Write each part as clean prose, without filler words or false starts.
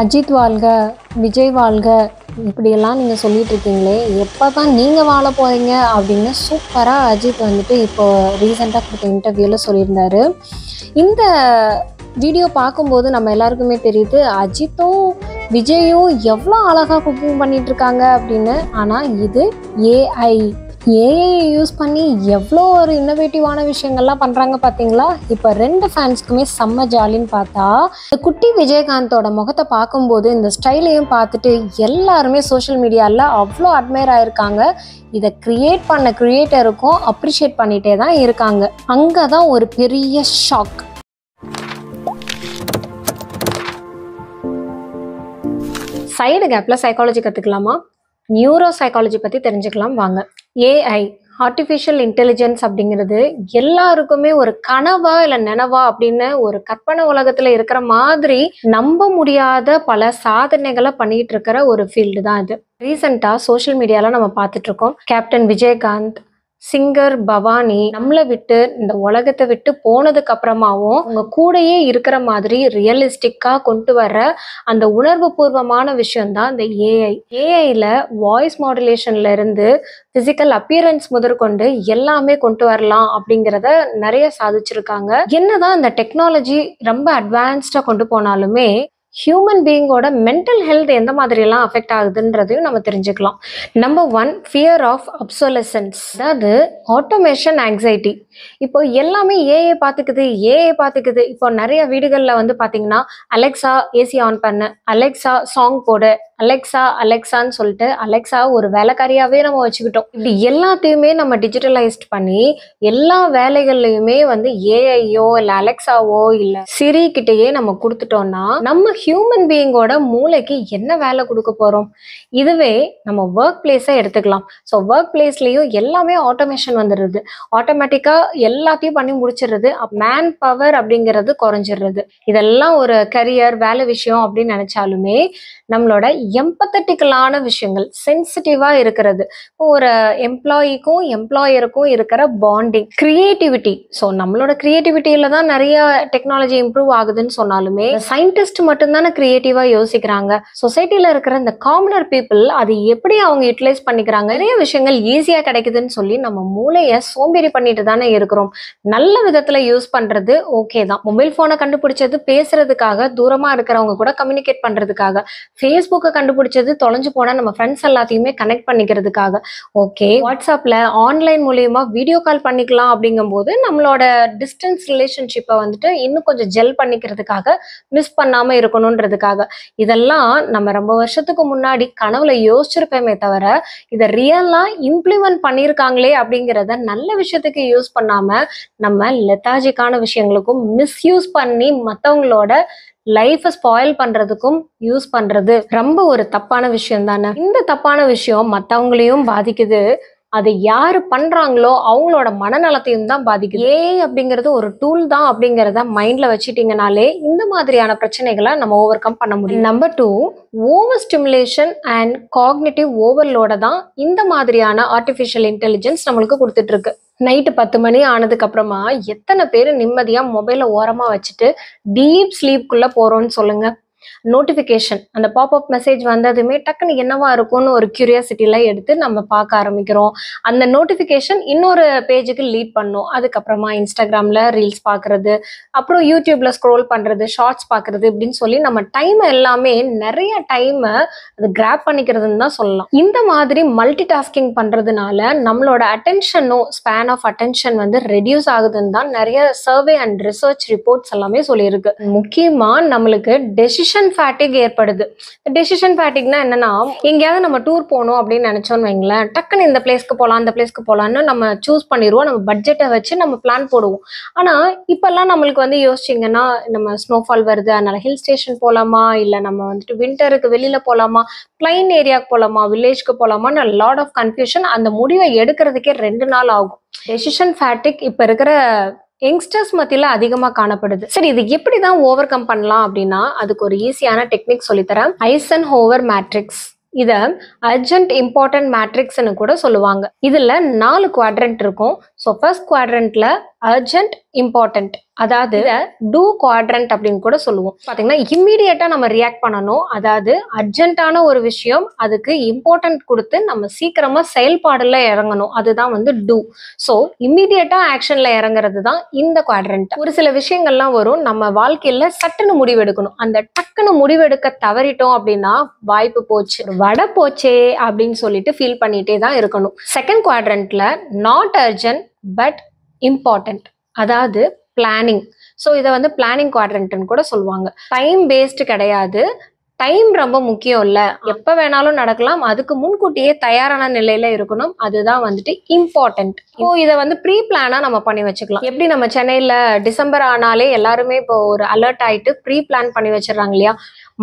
அஜித் வாழ்க, விஜய் வாழ்க இப்படியெல்லாம் நீங்கள் சொல்லிட்டு இருக்கீங்களே, எப்போ தான் நீங்கள் வாழ போகிறீங்க அப்படின்னு சூப்பராக அஜித் வந்துட்டு இப்போ ரீசெண்டாக கொடுத்த இன்டர்வியூவில் சொல்லியிருந்தாரு. இந்த வீடியோ பார்க்கும்போது நம்ம எல்லாருக்குமே தெரியுது அஜித்தும் விஜயும் எவ்வளோ அழகாக குக்கிங் பண்ணிகிட்ருக்காங்க அப்படின்னு. ஆனால் இது ஏஐயை யூஸ் பண்ணி எவ்வளோ ஒரு இன்னோவேட்டிவான விஷயங்கள்லாம் பண்ணுறாங்க பார்த்தீங்களா. இப்போ 2 ஃபேன்ஸ்க்குமே செம்ம ஜாலின்னு பார்த்தா, இந்த குட்டி விஜயகாந்தோட முகத்தை பார்க்கும்போது இந்த ஸ்டைலையும் பார்த்துட்டு எல்லாருமே சோஷியல் மீடியாவில் அவ்வளோ அட்மையர் ஆகிருக்காங்க. இதை க்ரியேட் பண்ண க்ரியேட்டருக்கும் அப்ரிஷியேட் பண்ணிகிட்டே தான் இருக்காங்க. அங்கே தான் ஒரு பெரிய ஷாக். சைடு கேப்பில் சைக்காலஜி கற்றுக்கலாமா? நியூரோ சைக்காலஜி பற்றி தெரிஞ்சுக்கலாம் வாங்க. ஏஐ ஆர்டிஃபிஷியல் இன்டெலிஜென்ஸ் அப்படிங்கிறது எல்லாருக்குமே ஒரு கனவா இல்லை நினைவா அப்படின்னு ஒரு கற்பனை உலகத்தில் இருக்கிற மாதிரி நம்ப முடியாத பல சாதனைகளை பண்ணிட்டு இருக்கிற ஒரு ஃபீல்டு தான் இது. ரீசெண்டாக சோஷியல் மீடியாவில் நம்ம பார்த்துட்டு இருக்கோம். கேப்டன் விஜயகாந்த், சிங்கர் பவானி நம்மளை விட்டு இந்த உலகத்தை விட்டு போனதுக்கு அப்புறமாவும் உங்க கூடயே இருக்கிற மாதிரி ரியலிஸ்டிக்கா கொண்டு வர அந்த உணர்வு பூர்வமான விஷயம்தான் இந்த ஏஐல வாய்ஸ் மாடுலேஷன்ல இருந்து பிசிக்கல் அப்பியரன்ஸ் முதற்கொண்டு எல்லாமே கொண்டு வரலாம் அப்படிங்கிறத நிறைய சாதிச்சிருக்காங்க. என்னதான் இந்த டெக்னாலஜி ரொம்ப அட்வான்ஸ்டா கொண்டு போனாலுமே ஹியூமன் பீயிங்கோட மென்டல் ஹெல்த் எந்த மாதிரியெல்லாம் அஃபெக்ட் ஆகுதுன்றதையும் நம்ம தெரிஞ்சுக்கலாம். நம்பர் 1, ஃபியர் ஆஃப் அப்சோலசன்ஸ், அதாவது ஆட்டோமேஷன் ஆங்ஸைட்டி. இப்போ எல்லாமே ஏஐ பார்த்துக்குது. இப்போ நிறைய வீடுகளில் வந்து பார்த்தீங்கன்னா அலெக்ஸா ஏசி ஆன் பண்ணு, அலெக்ஸா சாங் போடு, அலெக்ஸான்னு சொல்லிட்டு அலெக்ஸா ஒரு வேலைக்காரியாவே நம்ம வச்சுக்கிட்டோம். இப்படி எல்லாத்தையுமே நம்ம டிஜிட்டலைஸ்ட் பண்ணி எல்லா வேலைகள்லையுமே வந்து ஏஐயோ இல்லை அலெக்ஸாவோ இல்லை சிரி கிட்டேயே நம்ம கொடுத்துட்டோம்னா நம்ம ஹியூமன் பீயிங்கோட மூளைக்கு என்ன வேலை கொடுக்க போறோம்? இதுவே நம்ம ஒர்க் பிளேஸை எடுத்துக்கலாம். ஸோ ஒர்க் பிளேஸ்லயும் எல்லாமே ஆட்டோமேஷன் வந்துடுது. ஆட்டோமேட்டிக்கா எல்லாத்தையும் பண்ணி முடிச்சிடுறது. மேன் பவர் அப்படிங்கிறது குறைஞ்சிடுறது. இதெல்லாம் ஒரு கரியர் வேலை விஷயம் அப்படின்னு நினைச்சாலுமே நம்மளோட எம்பத்தட்டிக்கலான விஷயங்கள், சென்சிட்டிவா இருக்கிறது, ஒரு எம்ப்ளாயிக்கும் எம்ப்ளாயருக்கும் இருக்கிற பாண்டிங், கிரியேட்டிவிட்டி. ஸோ நம்மளோட கிரியேட்டிவிட்டியில தான் நிறைய டெக்னாலஜி இம்ப்ரூவ் ஆகுதுன்னு சொன்னாலுமே சயின்டிஸ்ட் மட்டும்தானே கிரியேட்டிவா யோசிக்கிறாங்க. சொசைட்டில இருக்கிற இந்த காமனர் பீப்புள் அது எப்படி அவங்க யூட்டிலைஸ் பண்ணிக்கிறாங்க? நிறைய விஷயங்கள் ஈஸியா கிடைக்குதுன்னு சொல்லி நம்ம மூளையை சோம்பேறி பண்ணிட்டு தானே இருக்கிறோம். நல்ல விதத்துல யூஸ் பண்றது ஓகே தான். மொபைல் போனை கண்டுபிடிச்சது பேசுறதுக்காக, தூரமா இருக்கிறவங்க கூட கம்யூனிகேட் பண்றதுக்காக. ஃபேஸ்புக்கை கண்டுபிடிச்சது தொலைஞ்சு போனா நம்ம ஃப்ரெண்ட்ஸ் எல்லாத்தையுமே கனெக்ட் பண்ணிக்கிறதுக்காக. ஓகே, வாட்ஸ்அப்ல ஆன்லைன் மூலியமா வீடியோ கால் பண்ணிக்கலாம் அப்படிங்கும்போது நம்மளோட டிஸ்டன்ஸ் ரிலேஷன்ஷிப்பை வந்துட்டு இன்னும் கொஞ்சம் ஜெல் பண்ணிக்கிறதுக்காக, மிஸ் பண்ணாம இருக்கணும்ன்றதுக்காக. இதெல்லாம் நம்ம ரொம்ப வருஷத்துக்கு முன்னாடி கனவுல யோசிச்சிருப்பேமே தவிர இதை ரியலா இம்ப்ளிமெண்ட் பண்ணியிருக்காங்களே அப்படிங்கிறத நல்ல விஷயத்துக்கு யூஸ் பண்ணாம நம்ம லெத்தாஜிக்கான விஷயங்களுக்கும் மிஸ்யூஸ் பண்ணி மற்றவங்களோட லைஃபை ஸ்பாயில் பண்றதுக்கும் யூஸ் பண்றது ரொம்ப ஒரு தப்பான விஷயம் தானே. இந்த தப்பான விஷயம் மற்றவங்களையும் பாதிக்குது. அது யாரு பண்றாங்களோ அவங்களோட மனநலத்தையும் தான் பாதிக்குது. ஏஐ அப்படிங்கிறது ஒரு டூல் தான் அப்படிங்கிறத மைண்ட்ல வச்சுட்டீங்கனாலே இந்த மாதிரியான பிரச்சனைகளை நம்ம ஓவர் கம் பண்ண முடியும். Number 2, overstimulation and cognitive ஓவர்லோட தான் இந்த மாதிரியான ஆர்டிஃபிஷியல் இன்டெலிஜென்ஸ் நம்மளுக்கு கொடுத்துட்டு இருக்கு. நைட்டு 10 மணி ஆனதுக்கு அப்புறமா எத்தனை பேர் நிம்மதியா மொபைலை ஓரமா வச்சுட்டு டீப் ஸ்லீப்குள்ள போறோம்னு சொல்லுங்க. நோட்டிஃபிகேஷன், அந்த பாப்அப் மெசேஜ் வந்ததுமே டக்குன்னு என்னவா இருக்கும்னு ஒரு கியூரியாசிட்டில எடுத்து நம்ம பார்க்க ஆரம்பிக்கிறோம். அந்த நோட்டிஃபிகேஷன் இன்னொரு பேஜுக்கு லீட் பண்ணும். அதுக்கப்புறமா இன்ஸ்டாகிராம்ல ரீல்ஸ் பார்க்கறது, அப்புறம் யூடியூப்ல ஸ்க்ரோல் பண்றது, ஷார்ட்ஸ் பார்க்கறது இப்படின்னு சொல்லி நம்ம டைம் எல்லாமே நிறைய டைமை அது கிராப் பண்ணிக்கிறதுன்னு தான் சொல்லலாம். இந்த மாதிரி மல்டி டாஸ்கிங் பண்றதுனால நம்மளோட அட்டென்ஷனும் ஸ்பேன் ஆஃப் அட்டென்ஷன் வந்து ரெடியூஸ் ஆகுதுன்னு தான் நிறைய சர்வே அண்ட் ரிசர்ச் ரிப்போர்ட்ஸ் எல்லாமே சொல்லியிருக்கு. முக்கியமா நம்மளுக்கு டெசிஷன் ஃபேட்டிக் ஏற்படுது. டெசிஷன் ஃபேட்டிக்னா என்னன்னா, எங்கேயாவது நம்ம டூர் போகணும் அப்படின்னு நினைச்சோன்னு வைங்களேன், டக்குன்னு இந்த பிளேஸ்க்கு போகலாம் அந்த பிளேஸ்க்கு போகலான்னு நம்ம சூஸ் பண்ணிடுவோம். நம்ம பட்ஜெட்டை வச்சு நம்ம பிளான் போடுவோம். ஆனா இப்பெல்லாம் நம்மளுக்கு வந்து யோசிச்சிங்கன்னா, நம்ம ஸ்னோஃபால் வருது அதனால ஹில் ஸ்டேஷன் போகலாமா, இல்லை நம்ம வந்துட்டு விண்டருக்கு வெளியில போகலாமா, பிளைன் ஏரியாவுக்கு போகலாமா, வில்லேஜ்க்கு போகலாமான்னு லாட் ஆஃப் கன்ஃபியூஷன். அந்த முடிவை எடுக்கிறதுக்கே 2 நாள் ஆகும். டெசிஷன் ஃபேட்டிக் இப்போ இருக்கிற யங்ஸ்டர்ஸ் மத்தியில் அதிகமாக காணப்படுது. சரி, இது எப்படி தான் ஓவர் கம் பண்ணலாம் அப்படின்னா அதுக்கு ஒரு ஈஸியான டெக்னிக் சொல்லித்தரேன். Eisenhower matrix. இதை அர்ஜென்ட் இம்பார்ட்டன்ட் மேட்ரிக்ஸ்னு கூட சொல்லுவாங்க. இதில் 4 குவாட்ரண்ட் இருக்கும். ஸோ ஃபர்ஸ்ட் குவாட்ரண்ட்ல அர்ஜென்ட், இம்பார்ட்டன்ட், அதாவது டூ குவாட்ரண்ட் அப்படின்னு கூட சொல்லுவோம். பாத்தீங்கன்னா இம்மீடியட்டா நம்ம ரியாக்ட் பண்ணணும். அதாவது அர்ஜென்ட்டான ஒரு விஷயம், அதுக்கு இம்பார்ட்டன்ட் கொடுத்து நம்ம சீக்கிரமா செயல்பாடுல இறங்கணும். அதுதான் வந்து டூ. ஸோ இம்மீடியட்டா ஆக்ஷன்ல இறங்குறது தான் இந்த குவாட்ரண்ட். ஒரு சில விஷயங்கள்லாம் வரும், நம்ம வாழ்க்கையில சட்டுன்னு முடிவெடுக்கணும். அந்த டக்குன்னு முடிவெடுக்க தவறிட்டோம் அப்படின்னா வாய்ப்பு போச்சு, வடை போச்சே அப்படின்னு சொல்லிட்டு ஃபீல் பண்ணிட்டே தான் இருக்கணும். செகண்ட் குவாட்ரண்ட்ல நாட் அர்ஜென்ட் பட் இம்பார்ட்டன்ட், அதாவது பிளானிங். ஸோ இதை வந்து பிளானிங் குவாட்ரண்ட்னு கூட சொல்லுவாங்க. டைம் பேஸ்டு கிடையாது, டைம் ரொம்ப முக்கியம் இல்ல, எப்ப வேணாலும் நடக்கலாம், அதுக்கு முன்கூட்டியே தயாரான நிலையில இருக்கணும், அதுதான் வந்துட்டு இம்பார்ட்டன்ட். இப்போ இதை வந்து ப்ரீ பிளானா நம்ம பண்ணி வச்சுக்கலாம். எப்படி நம்ம சென்னையில டிசம்பர் ஆனாலே எல்லாருமே இப்போ ஒரு அலர்ட் ஆயிட்டு ப்ரீ பிளான் பண்ணி வச்சிடறாங்க இல்லையா,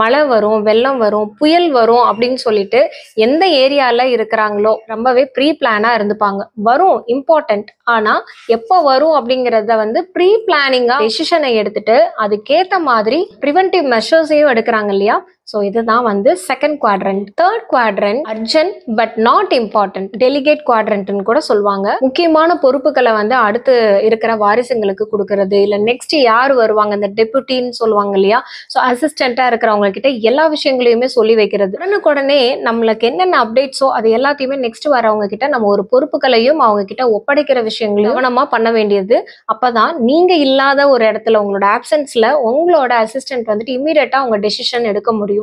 மழை வரும், வெள்ளம் வரும், புயல் வரும் அப்படின்னு சொல்லிட்டு எந்த ஏரியால இருக்கிறாங்களோ ரொம்பவே ப்ரீ பிளானா இருந்துப்பாங்க. வரும், இம்பார்ட்டன்ட், ஆனா எப்போ வரும் அப்படிங்கிறத வந்து ப்ரீ பிளானிங்கா டெசிஷனை எடுத்துட்டு அதுக்கேத்த மாதிரி ப்ரிவென்டிவ் மெஷர்ஸையும் எடுக்கிறாங்க இல்லையா. ஸோ இதுதான் வந்து second quadrant. Third quadrant urgent but not important, delegate குவாட்ரண்ட்னு கூட சொல்லுவாங்க. முக்கியமான பொறுப்புகளை வந்து அடுத்து இருக்கிற வாரிசுங்களுக்கு கொடுக்கறது, இல்ல நெக்ஸ்ட் யார் வருவாங்க, இந்த டெபுட்டின்னு சொல்லுவாங்க இல்லையா, ஸோ அசிஸ்டண்டா இருக்கிறவங்க கிட்ட எல்லா விஷயங்களையுமே சொல்லி வைக்கிறது. உடனுக்குடனே நம்மளுக்கு என்னென்ன அப்டேட்ஸோ அது எல்லாத்தையுமே நெக்ஸ்ட் வரவங்க கிட்ட நம்ம ஒரு பொறுப்புகளையும் அவங்க கிட்ட ஒப்படைக்கிற விஷயங்களையும் கவனமா பண்ண வேண்டியது. அப்பதான் நீங்க இல்லாத ஒரு இடத்துல உங்களோட ஆப்சன்ஸ்ல உங்களோட அசிஸ்டன்ட் வந்துட்டு இம்மீடியட்டா அவங்க டெசிஷன் எடுக்க முடியும்.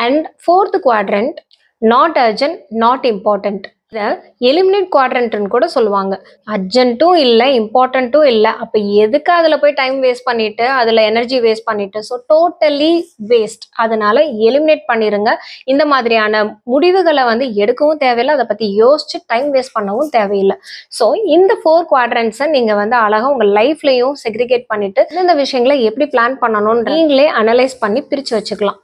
And fourth quadrant not urgent not important, இதை எலிமினேட் குவாட்ரண்ட்னு கூட சொல்லுவாங்க. அர்ஜென்ட்டும் இல்லை, இம்பார்ட்டன்ட்டும் இல்லை, அப்போ எதுக்கு அதில் போய் டைம் வேஸ்ட் பண்ணிட்டு அதில் எனர்ஜி வேஸ்ட் பண்ணிட்டு, ஸோ டோட்டலி வேஸ்ட். அதனால எலிமினேட் பண்ணிருங்க. இந்த மாதிரியான முடிவுகளை வந்து எடுக்கவும் தேவையில்லை, அதை பற்றி யோசிச்சு டைம் வேஸ்ட் பண்ணவும் தேவையில்லை. ஸோ இந்த 4 குவாட்ரண்ட்ஸை நீங்கள் வந்து அழகாக உங்கள் லைஃப்லையும் செக்ரிகேட் பண்ணிட்டு இந்த விஷயங்களை எப்படி பிளான் பண்ணணும்னு நீங்களே அனலைஸ் பண்ணி பிரித்து வச்சுக்கலாம்.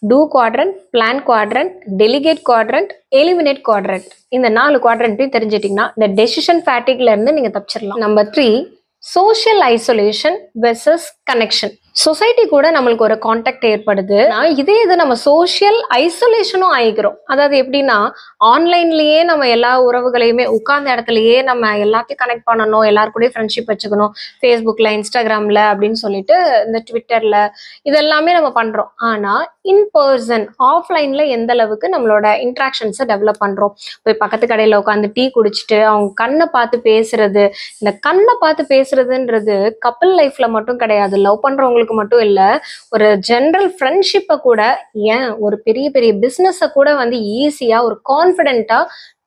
Do quadrant, plan quadrant, delegate quadrant, eliminate quadrant. இந்த 4 குவாட்ரண்ட்டையும் தெரிஞ்சிட்டிங்கன்னா இந்த டெசிஷன் ஃபேட்டிக்ல இருந்து நீங்க தப்பிச்சிடலாம். Number 3, social isolation versus connection. Society கூட நம்மளுக்கு ஒரு கான்டாக்ட் ஏற்படுது, இதே இது நம்ம சோஷியல் ஐசோலேஷனும் ஆகிக்கிறோம். அதாவது எப்படின்னா ஆன்லைன்லயே நம்ம எல்லா உறவுகளையுமே உட்கார்ந்த இடத்துலயே நம்ம எல்லாத்தையும் கனெக்ட் பண்ணணும், எல்லாருக்கூடயும் ஃப்ரெண்ட்ஷிப் வச்சுக்கணும், ஃபேஸ்புக்ல, இன்ஸ்டாகிராம்ல அப்படின்னு சொல்லிட்டு இந்த ட்விட்டர்ல இதெல்லாமே நம்ம பண்றோம். ஆனா இன் பர்சன் ஆஃப்லைன்ல எந்த அளவுக்கு நம்மளோட இன்ட்ராக்ஷன்ஸை டெவலப் பண்றோம். போய் பக்கத்து கடையில உட்காந்து டீ குடிச்சிட்டு அவங்க கண்ணை பார்த்து பேசுறது, இந்த கண்ணை பார்த்து பேசுறதுன்றது கப்பிள் லைஃப்ல மட்டும் கிடையாது, லவ் பண்றவங்களுக்கு மட்டும் இல்ல, ஒரு ஜெனரல் ஃப்ரெண்ட்ஷிப்பை கூட, ஏன் ஒரு பெரிய பெரிய பிசினஸை கூட வந்து ஈஸியா ஒரு கான்ஃபிடென்ட்டா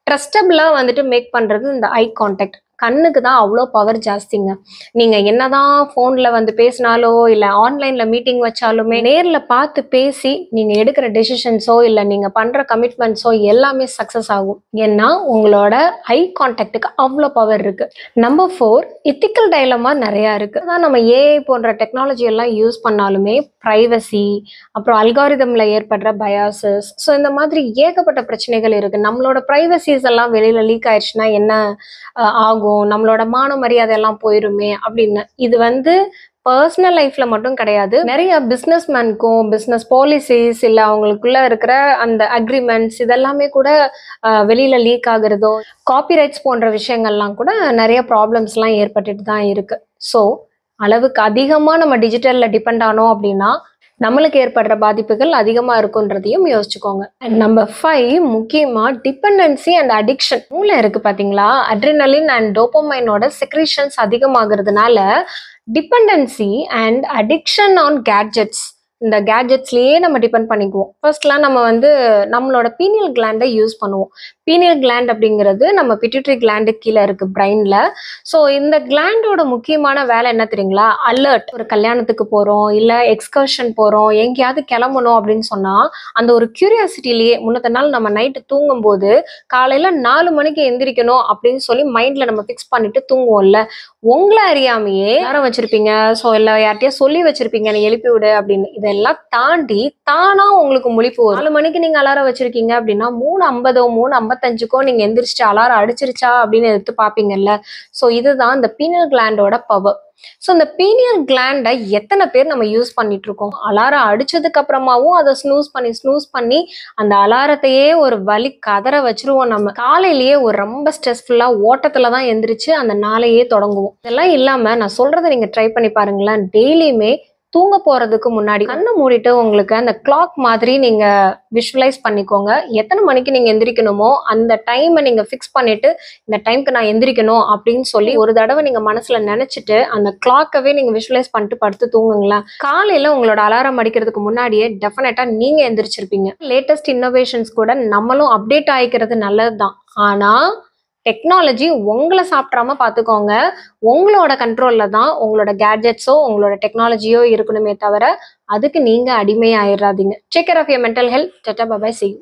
ட்ரஸ்டபிளா வந்துட்டு மேக் பண்றது இந்த ஐ கான்டாக்ட். கண்ணுக்கு தான் அவ்வளோ பவர் ஜாஸ்திங்க. நீங்க என்னதான் ஃபோன்ல வந்து பேசினாலோ இல்ல ஆன்லைன்ல மீட்டிங் வச்சாலுமே நேர்ல பார்த்து பேசி நீங்க எடுக்கிற டெசிஷன்ஸோ இல்ல நீங்க பண்ற கமிட்மெண்ட்ஸோ எல்லாமே சக்சஸ் ஆகும். ஏன்னா உங்களோட ஐ கான்டாக்டுக்கு அவ்வளோ பவர் இருக்கு. நம்பர் 4, எத்திக்கல் டைலமா நிறைய இருக்கு. அதான் நம்ம ஏஐ போன்ற டெக்னாலஜி எல்லாம் யூஸ் பண்ணாலுமே பிரைவசி, அப்புறம் அல்காரிதம்ல ஏற்படுற பயாசஸ், ஸோ இந்த மாதிரி ஏகப்பட்ட பிரச்சனைகள் இருக்கு. நம்மளோட பிரைவசிஸ் எல்லாம் வெளியில லீக் ஆயிடுச்சுன்னா என்ன ஆகும், நம்மளோட மான மரியாதை எல்லாம் போயிருமே அப்படின்னு. இது வந்து பர்சனல் லைஃப்ல மட்டும் கிடையாது, நிறைய பிஸ்னஸ் மேனுக்கும் பிஸ்னஸ் பாலிசிஸ் இல்லை அவங்களுக்குள்ள இருக்கிற அந்த அக்ரிமெண்ட்ஸ் இதெல்லாமே கூட வெளியில லீக் ஆகுறதோ, காப்பிரைட்ஸ் போன்ற விஷயங்கள்லாம் கூட நிறைய ப்ராப்ளம்ஸ்லாம் ஏற்பட்டுட்டு தான் இருக்கு. ஸோ அளவுக்கு அதிகமாக நம்ம டிஜிட்டலில் டிபெண்ட் ஆனோம் அப்படின்னா நம்மளுக்கு ஏற்படுற பாதிப்புகள் அதிகமாக இருக்குன்றதையும் யோசிச்சுக்கோங்க. அண்ட் நம்பர் 5, முக்கியமாக டிபெண்டன்சி அண்ட் அடிக்ஷன். மூளை இருக்கு பார்த்தீங்களா, அட்ரினலின் அண்ட் டோபமைனோட செக்ரீஷன்ஸ் அதிகமாகிறதுனால dependency and addiction on gadgets, இந்த கேட்ஜெட்ஸ்லேயே நம்ம டிபெண்ட் பண்ணிக்குவோம். ஃபர்ஸ்ட்லாம் நம்ம வந்து நம்மளோட பீனியல் கிளாண்டை யூஸ் பண்ணுவோம். பீனியல் கிளாண்ட் அப்படிங்கிறது நம்ம பிட்யூட்டரி கிளாண்டு கீழே இருக்கு பிரெயின்ல. ஸோ இந்த கிளாண்டோட முக்கியமான வேலை என்ன தெரியுங்களா, அலர்ட். ஒரு கல்யாணத்துக்கு போகிறோம் இல்லை எக்ஸ்கர்ஷன் போகிறோம், எங்கேயாவது கிளம்பணும் அப்படின்னு சொன்னால் அந்த ஒரு கியூரியாசிட்டிலேயே முன்னத்த நாள் நம்ம நைட்டு தூங்கும் போது காலையில் 4 மணிக்கு எந்திரிக்கணும் அப்படின்னு சொல்லி மைண்டில் நம்ம ஃபிக்ஸ் பண்ணிட்டு தூங்குவோம்ல, உங்களை அறியாமையே யாரும் வச்சிருப்பீங்க, ஸோ இல்லை யார்கிட்டயா சொல்லி வச்சிருப்பீங்க நீ எழுப்பி விடு அப்படின்னு. இதெல்லாம் தாண்டி தானா உங்களுக்கு முழிப்பு வரும். 4 மணிக்கு நீங்க அலாரம் வச்சிருக்கீங்க அப்படின்னா 3:50 3:55 நீங்க எந்திரிச்சிட்டு அலாரம் அடிச்சிருச்சா அப்படின்னு எடுத்து பாப்பீங்கல்ல. ஸோ இதுதான் இந்த பீனல் கிளாண்டோட பவர். ஸோ இந்த பீனியல் கிளாண்டை எத்தனை பேர் நம்ம யூஸ் பண்ணிட்டு இருக்கோம்? அலாரம் அடிச்சதுக்கு அப்புறமாவும் அதை ஸ்னூஸ் பண்ணி அந்த அலாரத்தையே ஒரு வலி கதற வச்சிருவோம். நம்ம காலையிலேயே ஒரு ரொம்ப ஸ்ட்ரெஸ்ஃபுல்லா ஓட்டத்துல தான் எந்திரிச்சு அந்த நாளையே தொடங்குவோம். இதெல்லாம் இல்லாம நான் சொல்றதை நீங்க ட்ரை பண்ணி பாருங்களேன். டெய்லியுமே தூங்க போறதுக்கு முன்னாடி கண்ணை மூடிட்டு உங்களுக்கு அந்த கிளாக் மாதிரி நீங்க விஷுவலைஸ் பண்ணிக்கோங்க. எத்தனை மணிக்கு நீங்க எந்திரிக்கணுமோ அந்த டைமை நீங்க ஃபிக்ஸ் பண்ணிட்டு இந்த டைம்க்கு நான் எந்திரிக்கணும் அப்படின்னு சொல்லி ஒரு தடவை நீங்க மனசுல நினைச்சிட்டு அந்த கிளாக்கவே நீங்க விஷுவலைஸ் பண்ணிட்டு படுத்து தூங்குங்களேன். காலையில உங்களோட அலாரம் அடிக்கிறதுக்கு முன்னாடியே டெஃபினட்டா நீங்க எந்திரிச்சிருப்பீங்க. லேட்டஸ்ட் இன்னோவேஷன்ஸ் கூட நம்மளும் அப்டேட் ஆகிக்கிறது நல்லதுதான். ஆனா டெக்னாலஜி உங்களை சாப்பிட்றாம பார்த்துக்கோங்க. உங்களோட கண்ட்ரோல்ல தான் உங்களோட கேட்ஜெட்ஸோ உங்களோட டெக்னாலஜியோ இருக்கணுமே தவிர அதுக்கு நீங்க அடிமை ஆயிடாதீங்க. Take care of your mental health. Tata bye bye, see you.